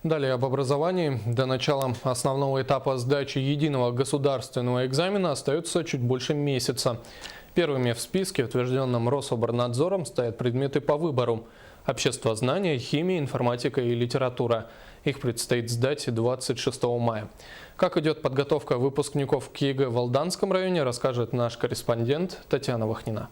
Далее об образовании. До начала основного этапа сдачи единого государственного экзамена остается чуть больше месяца. Первыми в списке, утвержденном Рособорнадзором, стоят предметы по выбору: обществознание, химия, информатика и литература. Их предстоит сдать 26 мая. Как идет подготовка выпускников к ЕГЭ в Алданском районе, расскажет наш корреспондент Татьяна Вахнина.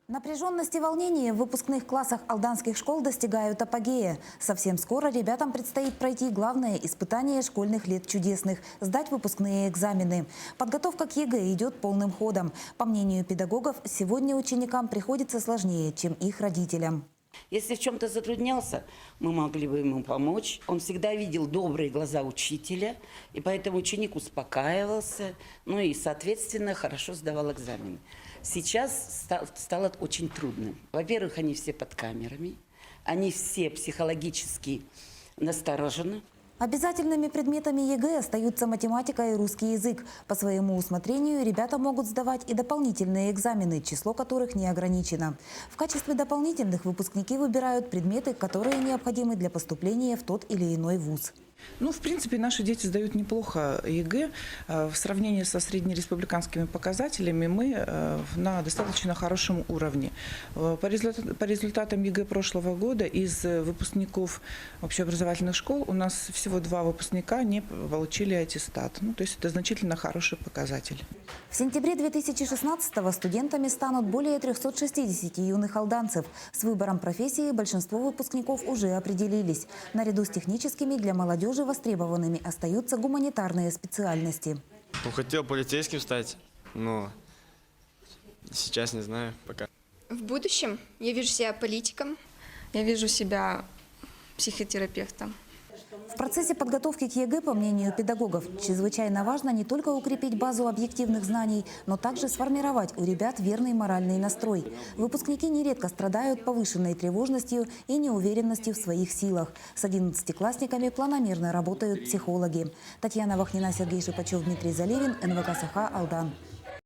Напряженность и волнение в выпускных классах алданских школ достигают апогея. Совсем скоро ребятам предстоит пройти главное испытание школьных лет чудесных – сдать выпускные экзамены. Подготовка к ЕГЭ идет полным ходом. По мнению педагогов, сегодня ученикам приходится сложнее, чем их родителям. Если в чем-то затруднялся, мы могли бы ему помочь. Он всегда видел добрые глаза учителя, и поэтому ученик успокаивался, ну и, соответственно, хорошо сдавал экзамены. Сейчас стало очень трудно. Во-первых, они все под камерами, они все психологически насторожены. Обязательными предметами ЕГЭ остаются математика и русский язык. По своему усмотрению ребята могут сдавать и дополнительные экзамены, число которых не ограничено. В качестве дополнительных выпускники выбирают предметы, которые необходимы для поступления в тот или иной вуз. Ну, в принципе, наши дети сдают неплохо ЕГЭ. В сравнении со среднереспубликанскими показателями мы на достаточно хорошем уровне. По результатам ЕГЭ прошлого года из выпускников общеобразовательных школ у нас всего 2 выпускника не получили аттестат. Ну, то есть это значительно хороший показатель. В сентябре 2016-го студентами станут более 360 юных алданцев. С выбором профессии большинство выпускников уже определились. Наряду с техническими для молодежи востребованными остаются гуманитарные специальности. Хотел полицейским стать, но сейчас не знаю пока. В будущем я вижу себя политиком. Я вижу себя психотерапевтом. В процессе подготовки к ЕГЭ, по мнению педагогов, чрезвычайно важно не только укрепить базу объективных знаний, но также сформировать у ребят верный моральный настрой. Выпускники нередко страдают повышенной тревожностью и неуверенностью в своих силах. С 11-классниками планомерно работают психологи. Татьяна Вахнина, Сергей Шипачев, Дмитрий Залевин, НВК Саха, Алдан.